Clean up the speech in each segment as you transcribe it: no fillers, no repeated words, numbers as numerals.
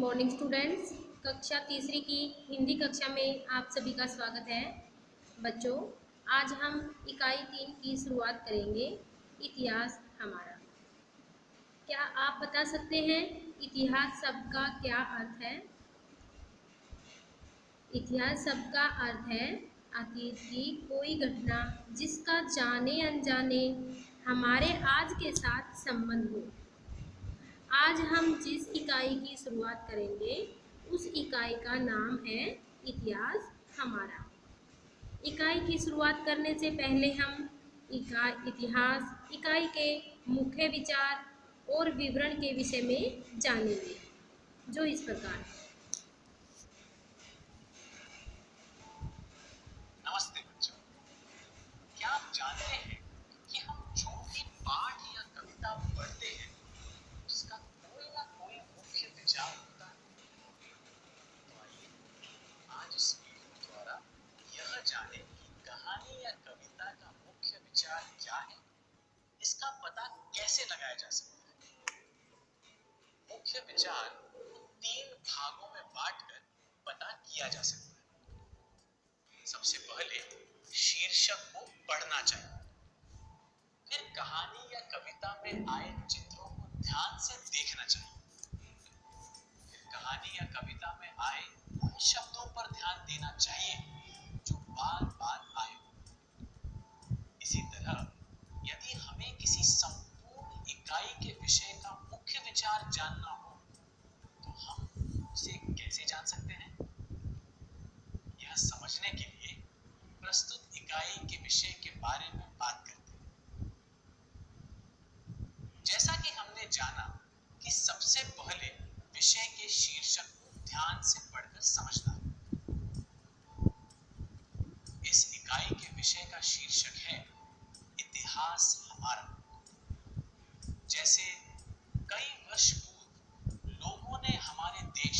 Morning students. कक्षा तीसरी की हिंदी कक्षा में आप सभी का स्वागत है। बच्चों, आज हम इकाई 3 की शुरुआत करेंगे। इतिहास हमारा। क्या आप बता सकते हैं इतिहास शब्द का क्या अर्थ है? इतिहास शब्द का अर्थ है अतीत की कोई घटना जिसका जाने अनजाने हमारे आज के साथ संबंध हो। आज हम जिस इकाई की शुरुआत करेंगे उस इकाई का नाम है इतिहास हमारा। इकाई की शुरुआत करने से पहले हम इतिहास इकाई के मुख्य विचार और विवरण के विषय में जानेंगे, जो इस प्रकार है। नमस्ते बच्चों, क्या आप जानते हैं कि हम जो भी पाठ या कविता पढ़ते हैं उसका कोई ना कोई मुख्य विचार होता है। तो आइए आज इस वीडियो द्वारा यह जाने कि कहानी या कविता का मुख्य विचार क्या है, इसका पता कैसे लगाया जा सकता है। मुख्य विचार को 3 भागों में बांटकर पता किया जा सकता है। सबसे पहले शीर्षक को पढ़ना चाहिए, फिर कहानी या कविता में आए चित्रों को ध्यान से देखना चाहिए, फिर कहानी या कविता में आए उन शब्दों पर ध्यान देना चाहिए जो बार बार आए। इसी तरह यदि हमें किसी संपूर्ण इकाई के विषय का मुख्य विचार जानना हो तो हम उसे कैसे जान सकते हैं? यह समझने के लिए प्रस्तुत इकाई के विषय के बारे में बात करते हैं। जैसा कि हमने जाना कि सबसे पहले विषय के शीर्षक को ध्यान से पढ़कर समझना है। इस इकाई के विषय का शीर्षक है इतिहास हमारा। जैसे कई वर्ष पूर्व लोगों ने हमारे देश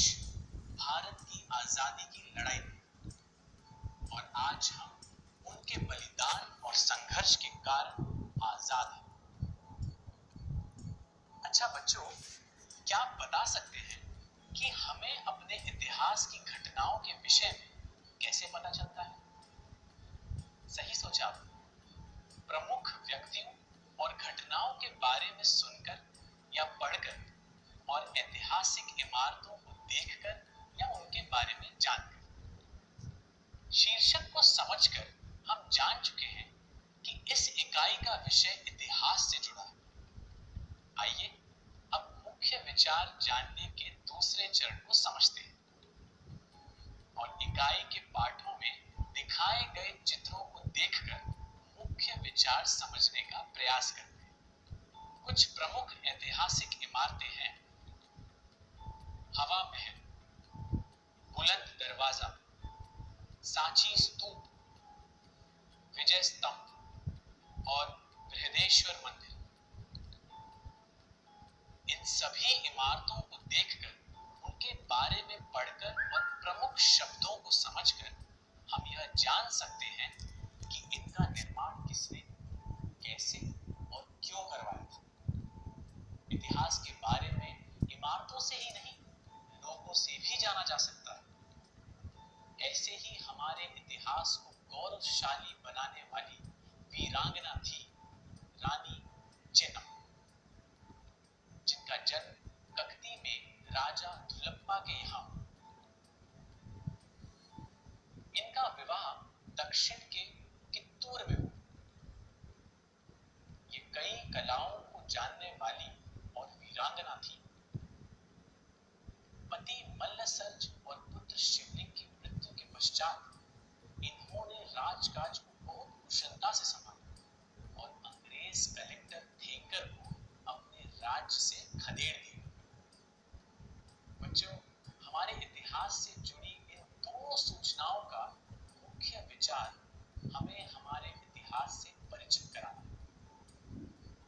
भारत की आजादी की लड़ाई लड़ी और आज हम उनके बलिदान और संघर्ष के कारण आजाद हैं। अच्छा बच्चों, क्या आप बता सकते हैं कि हमें अपने इतिहास की घटनाओं के विषय में कैसे पता चलता है? सही सोचा आपने। प्रमुख व्यक्तियों और घटनाओं के बारे में सुनकर या पढ़कर और ऐतिहासिक इमारतों को देखकर या उनके बारे में जानकर। शीर्षक को समझकर हम जान चुके हैं कि इस इकाई का विषय इतिहास से जुड़ा है। आइए अब मुख्य विचार जानने के दूसरे चरण को समझते हैं और इकाई के पाठों में दिखाए गए चित्रों को देखकर मुख्य विचार समझने का प्रयास करते हैं। कुछ प्रमुख ऐतिहासिक इमारतें हैं: हवा महल, बुलंद दरवाजा, सांची स्तूप, विजय स्तंभ और बृहदेश्वर मंदिर। इन सभी इमारतों को देखकर, उनके बारे में पढ़कर और प्रमुख शब्दों को समझकर हम यह जान सकते हैं कि इनका निर्माण किसने, कैसे और क्यों करवाया था। इतिहास के बारे में इमारतों से ही नहीं, लोगों से भी जाना जा सकता है। ऐसे ही हमारे इतिहास को गौरवशाली बनाने वाली वीरांगना थी रानी चेन्नम, जिनका जन्म ककती में राजा धुलप्पा के यहाँ। इनका विवाह दक्षिण के कित्तूर में हुआ। ये कई कलाओं को जानने वाली और वीरांगना थी। पति मल्लसर्ज और पुत्र शिवलिंग की मृत्यु के पश्चात इन्होंने राजकाज को बहुत कुशलता से संभाला और अंग्रेज कलेक्टर थेंकर को अपने राज्य से खदेड़ दिया। बच्चों, हमारे इतिहास से जुड़ी इन दोनों सूचनाओं का मुख्य विचार हमें हमारे इतिहास से परिचित कराना है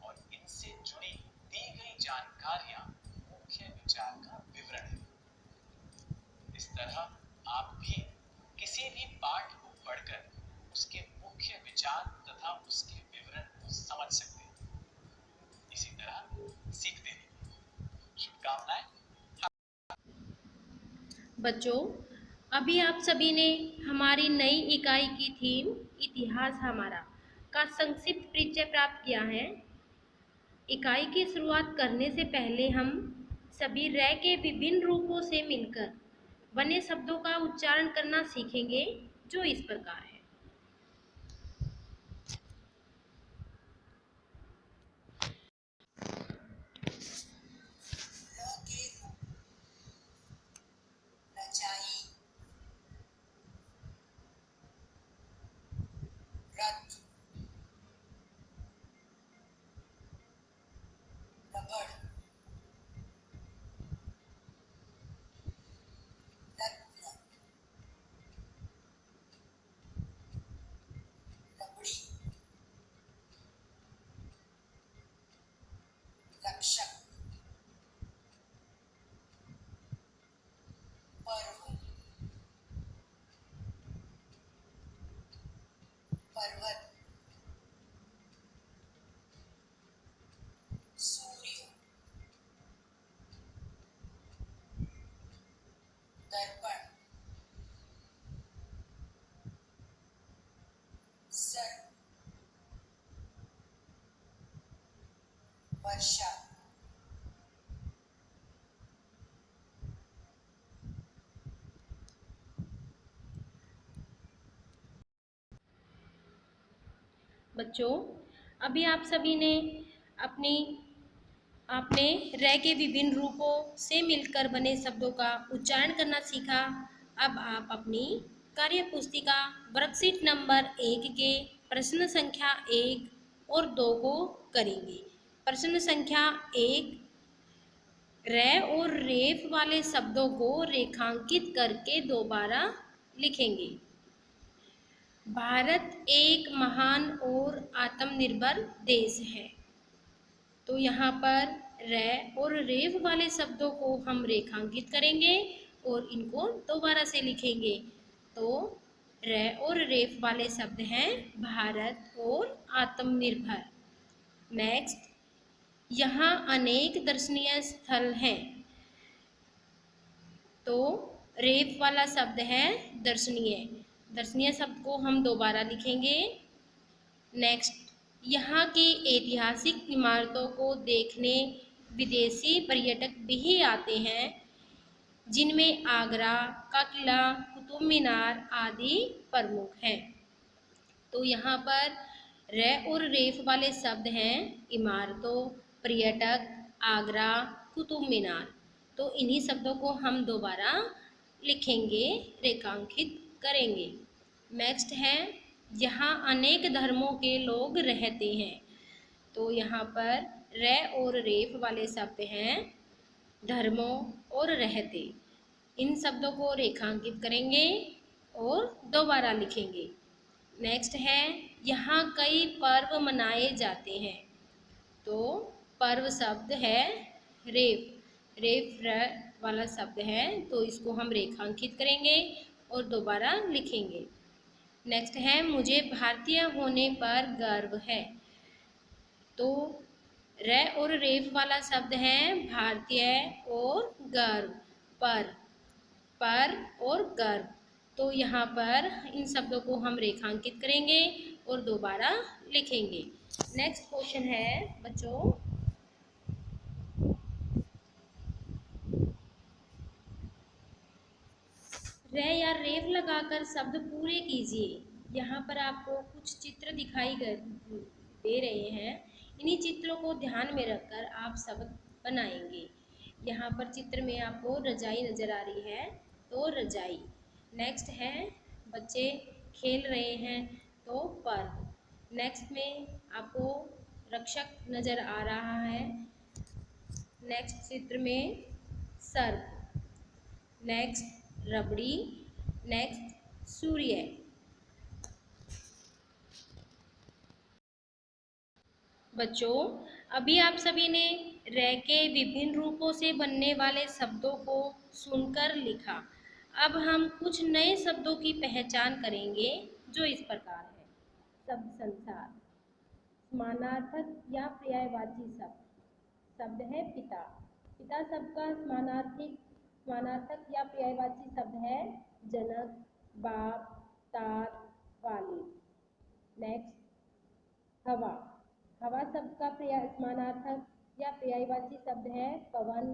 और इनसे जुड़ी दी गई जानकारियां मुख्य विचार का विवरण है। इस तरह आप भी किसी भी पाठ को पढ़कर उसके मुख्य विचार तथा उसके विवरण को समझ सकते हैं। इसी तरह सीखते रहिए। शुभकामनाएं। बच्चों, अभी आप सभी ने हमारी नई इकाई की थीम इतिहास हमारा का संक्षिप्त परिचय प्राप्त किया है। इकाई की शुरुआत करने से पहले हम सभी र के विभिन्न रूपों से मिलकर बने शब्दों का उच्चारण करना सीखेंगे, जो इस प्रकार है। रजाई, रथ, रबड़, रत्न, रबड़ी, रक्षक, पर्व, पर्वत, सूर्य, दर्पण, सर, वर्षा। बच्चों, अभी आप सभी ने अपनी आपने र के विभिन्न रूपों से मिलकर बने शब्दों का उच्चारण करना सीखा। अब आप अपनी कार्य पुस्तिका वर्कशीट नंबर 1 के प्रश्न संख्या 1 और 2 को करेंगे। प्रश्न संख्या 1, र और रेफ वाले शब्दों को रेखांकित करके दोबारा लिखेंगे। भारत एक महान और आत्मनिर्भर देश है। तो यहाँ पर र और रेफ वाले शब्दों को हम रेखांकित करेंगे और इनको दोबारा से लिखेंगे। तो र और रेफ वाले शब्द हैं भारत और आत्मनिर्भर। नेक्स्ट, यहाँ अनेक दर्शनीय स्थल हैं। तो रेफ वाला शब्द है दर्शनीय। दर्शनीय शब्द को हम दोबारा लिखेंगे। नेक्स्ट, यहाँ की ऐतिहासिक इमारतों को देखने विदेशी पर्यटक भी आते हैं, जिनमें आगरा का किला, कुतुब मीनार आदि प्रमुख हैं। तो यहाँ पर र और रेफ वाले शब्द हैं इमारतों, पर्यटक, आगरा, कुतुब मीनार। तो इन्हीं शब्दों को हम दोबारा लिखेंगे, रेखांकित करेंगे। नेक्स्ट है, यहाँ अनेक धर्मों के लोग रहते हैं। तो यहाँ पर र और रेफ वाले शब्द हैं धर्मों और रहते। इन शब्दों को रेखांकित करेंगे और दोबारा लिखेंगे। नेक्स्ट है, यहाँ कई पर्व मनाए जाते हैं। तो पर्व शब्द है रेफ। रेफ र वाला शब्द है, तो इसको हम रेखांकित करेंगे और दोबारा लिखेंगे। नेक्स्ट है, मुझे भारतीय होने पर गर्व है। तो र और रेफ वाला शब्द है भारतीय और गर्व, पर और गर्व। तो यहाँ पर इन शब्दों को हम रेखांकित करेंगे और दोबारा लिखेंगे। नेक्स्ट क्वेश्चन है बच्चों, र या रेफ लगाकर शब्द पूरे कीजिए। यहाँ पर आपको कुछ चित्र दिखाई दे रहे हैं। इन्हीं चित्रों को ध्यान में रखकर आप शब्द बनाएंगे। यहाँ पर चित्र में आपको रजाई नज़र आ रही है, तो रजाई। नेक्स्ट है, बच्चे खेल रहे हैं, तो पर्व। नेक्स्ट में आपको रक्षक नज़र आ रहा है। नेक्स्ट चित्र में सर्प। नेक्स्ट रबड़ी। नेक्स्ट सूर्य। बच्चों, अभी आप सभी ने र के विभिन्न रूपों से बनने वाले शब्दों को सुनकर लिखा। अब हम कुछ नए शब्दों की पहचान करेंगे, जो इस प्रकार है। शब्द संसार, समानार्थक या पर्यायवाची शब्द। शब्द है पिता। पिता शब्द का समानार्थिक समानार्थक या पर्यायवाची शब्द है जनक, बाप, तात, वालिद। नेक्स्ट हवा। हवा शब्द का समानार्थक या पर्यायवाची शब्द है पवन,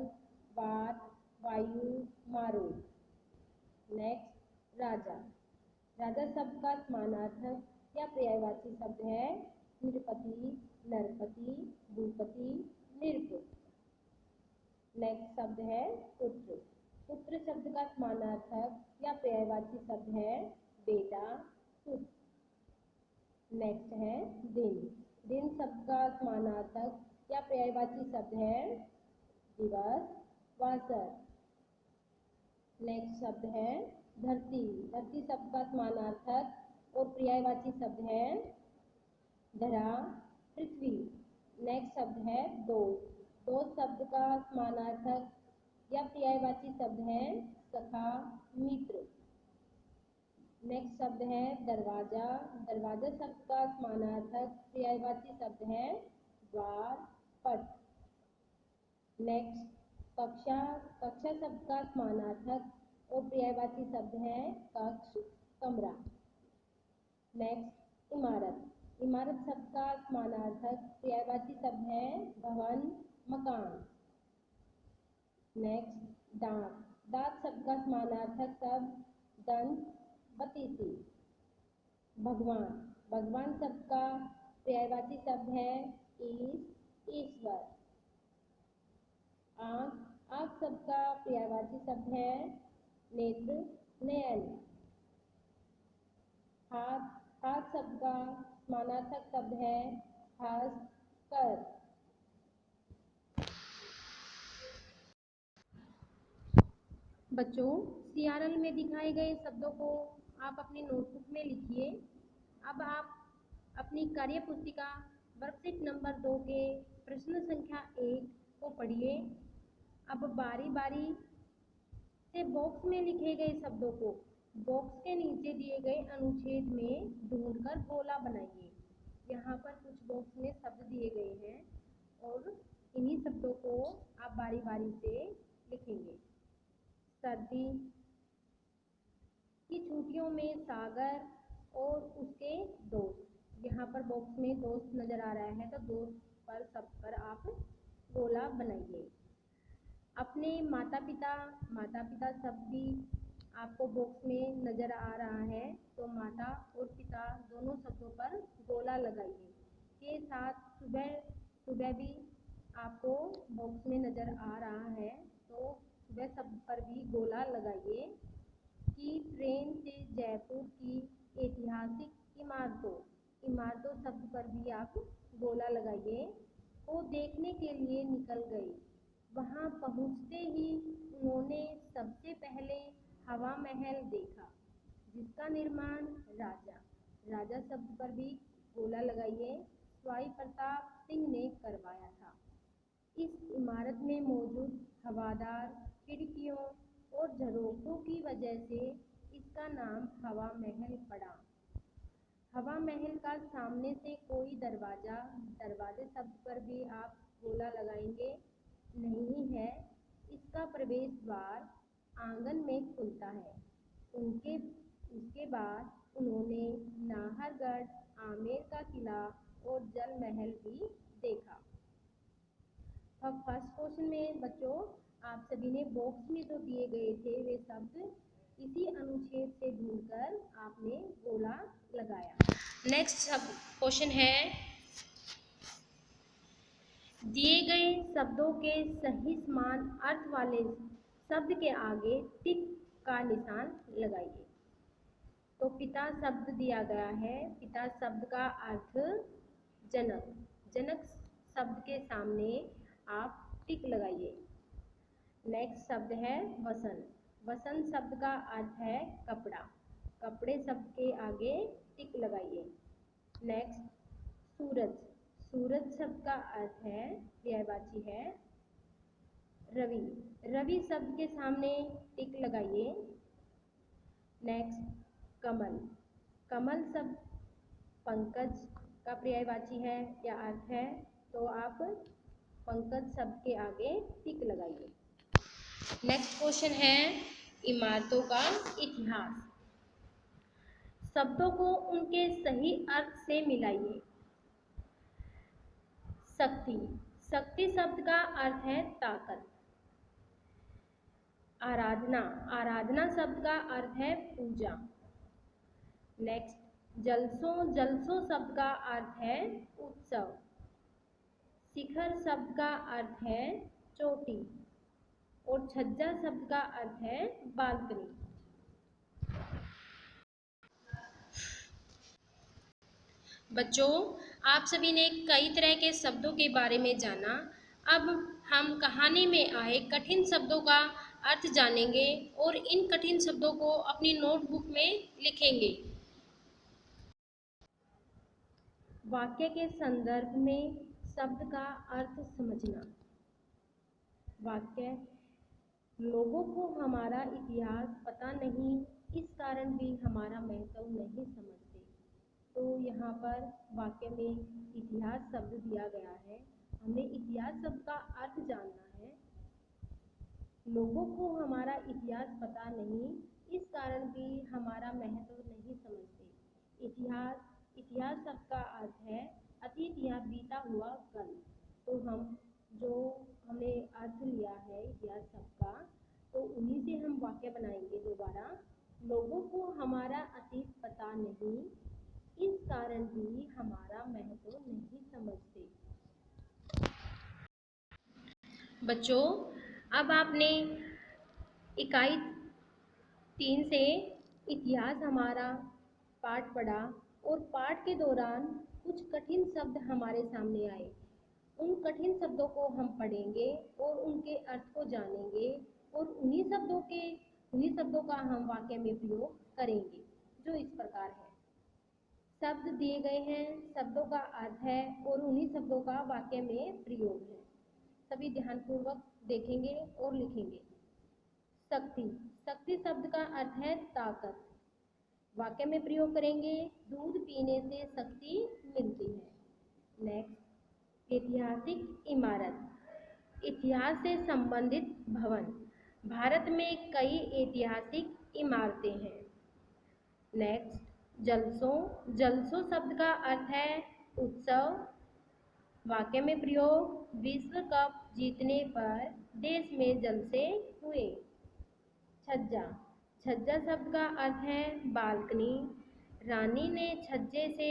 वात, वायु, मारुत। नेक्स्ट राजा। राजा शब्द का समानार्थक या पर्यायवाची शब्द है नृपति, नरपति, भूपति, नृप। नेक्स्ट शब्द है पुत्र। पुत्र शब्द का समानार्थक या पर्यायवाची शब्द है बेटा, पुत्र। नेक्स्ट है दिन। दिन शब्द का समानार्थक या पर्यायवाची शब्द है दिवस, वासर। नेक्स्ट शब्द है धरती। धरती शब्द का समानार्थक और पर्यायवाची शब्द है धरा, पृथ्वी। नेक्स्ट शब्द है दोस्त। दोस्त शब्द का समानार्थक या पर्यायवाची शब्द है सखा, मित्र। नेक्स्ट शब्द है दरवाजा। दरवाजा शब्द का समानार्थक पर्यायवाची शब्द है द्वार, पट। नेक्स्ट कक्षा। कक्षा शब्द का समानार्थक और पर्यायवाची शब्द है कक्ष, कमरा। नेक्स्ट इमारत। इमारत शब्द का समानार्थक पर्यायवाची शब्द है भवन, मकान। नेक्स्ट दांत। दांत शब्द का समानार्थक शब्द दंत, बतीसी। भगवान। भगवान शब्द का पर्यायवाची शब्द है ईश, ईश्वर। आँख। आँख शब्द का पर्यायवाची शब्द है नेत्र, नयन। हाथ। हाथ शब्द का समानार्थक शब्द है हस्त, कर। बच्चों, सीआरएल में दिखाए गए शब्दों को आप अपनी नोटबुक में लिखिए। अब आप अपनी कार्य पुस्तिका वर्कशीट नंबर 2 के प्रश्न संख्या 1 को पढ़िए। अब बारी बारी से बॉक्स में लिखे गए शब्दों को बॉक्स के नीचे दिए गए अनुच्छेद में ढूंढकर गोला बनाइए। यहाँ पर कुछ बॉक्स में शब्द दिए गए हैं और इन्हीं शब्दों को आप बारी बारी से लिखेंगे। सर्दी की छुट्टियों में सागर और उसके दोस्त। यहाँ पर बॉक्स में दोस्त नजर आ रहा है तो दोस्त पर शब्द पर आप गोला बनाइए। अपने माता पिता। माता पिता शब्द भी आपको बॉक्स में नजर आ रहा है तो माता और पिता दोनों शब्दों पर गोला लगाइए। के साथ सुबह। सुबह भी आपको बॉक्स में नजर आ रहा है तो सुबह शब्द पर भी गोला लगाइए। कि ट्रेन से जयपुर की ऐतिहासिक इमारतों। इमारतों शब्द पर भी आप गोला लगाइए। को देखने के लिए निकल गई। वहां पहुंचते ही उन्होंने सबसे पहले हवा महल देखा जिसका निर्माण राजा। राजा शब्द पर भी गोला लगाइए। स्वाई प्रताप सिंह ने करवाया था। इस इमारत में मौजूद हवादार खिड़कियों और झरोखों की वजह से इसका नाम हवा महल पड़ा। हवा महल का सामने से कोई दरवाजा। दरवाजे शब्द पर भी आप गोला लगाएंगे। नहीं है। इसका प्रवेश द्वार आंगन में खुलता है। उसके बाद उन्होंने नाहरगढ़, आमेर का किला और जल महल भी देखा। अब फर्स्ट क्वेश्चन में बच्चों आप सभी ने बॉक्स में जो दिए गए थे वे शब्द इसी अनुच्छेद से ढूंढकर आपने गोला लगाया। नेक्स्ट क्वेश्चन है दिए गए शब्दों के सही समान अर्थ वाले शब्द के आगे टिक का निशान लगाइए। तो पिता शब्द दिया गया है। पिता शब्द का अर्थ जनक। जनक शब्द के सामने आप टिक लगाइए। नेक्स्ट शब्द है वसंत। वसंत शब्द का अर्थ है कपड़ा। कपड़े शब्द के आगे टिक लगाइए। नेक्स्ट सूरज। सूरज शब्द का अर्थ है पर्यायवाची है रवि। रवि शब्द के सामने टिक लगाइए। नेक्स्ट कमल। कमल शब्द पंकज का पर्यायवाची है या अर्थ है तो आप पंकज शब्द के आगे टिक लगाइए। नेक्स्ट क्वेश्चन है इमारतों का इतिहास। शब्दों को उनके सही अर्थ से मिलाइए। शक्ति, शक्ति शब्द का अर्थ है ताकत। आराधना, आराधना शब्द का अर्थ है पूजा। नेक्स्ट जलसों, जलसों शब्द का अर्थ है उत्सव। शिखर शब्द का अर्थ है चोटी और छज्जा शब्द का अर्थ है बालकनी। बच्चों, आप सभी ने कई तरह के शब्दों के बारे में जाना। अब हम कहानी में आए कठिन शब्दों का अर्थ जानेंगे और इन कठिन शब्दों को अपनी नोटबुक में लिखेंगे। वाक्य के संदर्भ में शब्द का अर्थ समझना। वाक्य, लोगों को हमारा इतिहास पता नहीं, इस कारण भी हमारा महत्व नहीं समझते। तो यहाँ पर वाक्य में इतिहास शब्द दिया गया है। हमें इतिहास शब्द का अर्थ जानना है। लोगों को हमारा इतिहास पता नहीं, इस कारण भी हमारा महत्व नहीं समझते। इतिहास, इतिहास शब्द का अर्थ है अतीत या बीता हुआ कल। तो हम जो हमने अर्थ लिया है इतिहास शब्द का, तो उन्हीं से हम वाक्य बनाएंगे दोबारा। लोगों को हमारा अतीत पता नहीं, इस कारण भी हमारा महत्व नहीं समझते। बच्चों, अब आपने इकाई 3 से इतिहास हमारा पाठ पढ़ा और पाठ के दौरान कुछ कठिन शब्द हमारे सामने आए। उन कठिन शब्दों को हम पढ़ेंगे और उनके अर्थ को जानेंगे और उन्हीं शब्दों का हम वाक्य में प्रयोग करेंगे, जो इस प्रकार है। शब्द दिए गए हैं, शब्दों का अर्थ है और उन्हीं शब्दों का वाक्य में प्रयोग है। सभी ध्यानपूर्वक देखेंगे और लिखेंगे। शक्ति, शक्ति शब्द का अर्थ है ताकत। वाक्य में प्रयोग करेंगे, दूध पीने से शक्ति मिलती है। नेक्स्ट ऐतिहासिक इमारत, इतिहास से संबंधित भवन। भारत में कई ऐतिहासिक इमारतें हैं। नेक्स्ट जलसों, जलसों शब्द का अर्थ है उत्सव। वाक्य में प्रयोग, विश्व कप जीतने पर देश में जलसे हुए। छज्जा, छज्जा शब्द का अर्थ है बालकनी। रानी ने छज्जे से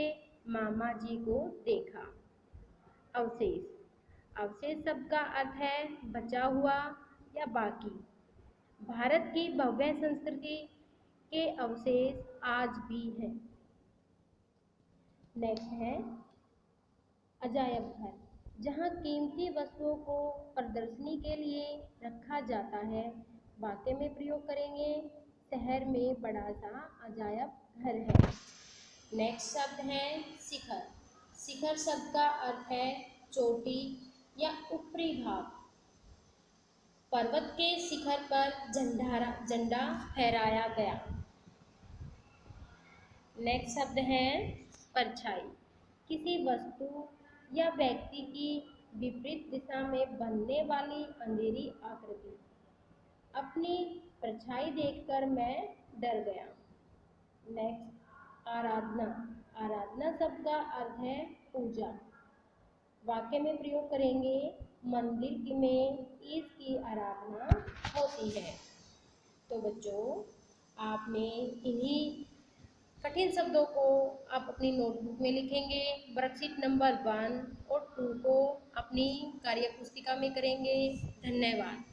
मामा जी को देखा। अवशेष, अवशेष शब्द का अर्थ है बचा हुआ या बाकी। भारत की भव्य संस्कृति के अवशेष आज भी हैं। नेक्स्ट है अजायब घर, जहाँ कीमती वस्तुओं को प्रदर्शनी के लिए रखा जाता है। वाक्य में प्रयोग करेंगे, शहर में बड़ा सा अजायब घर है। नेक्स्ट शब्द है शिखर, शिखर शब्द का अर्थ है चोटी या ऊपरी भाग। पर्वत के शिखर पर झंडा फहराया गया। नेक्स्ट शब्द है परछाई, किसी वस्तु या व्यक्ति की विपरीत दिशा में बनने वाली अंधेरी आकृति। अपनी परछाई देखकर मैं डर गया। नेक्स्ट आराधना, आराधना शब्द का अर्थ है पूजा। वाक्य में प्रयोग करेंगे, मंदिर में इसकी आराधना होती है। तो बच्चों, आपने इन्हीं कठिन शब्दों को आप अपनी नोटबुक में लिखेंगे। वर्कशीट नंबर 1 और 2 को अपनी कार्य पुस्तिका में करेंगे। धन्यवाद।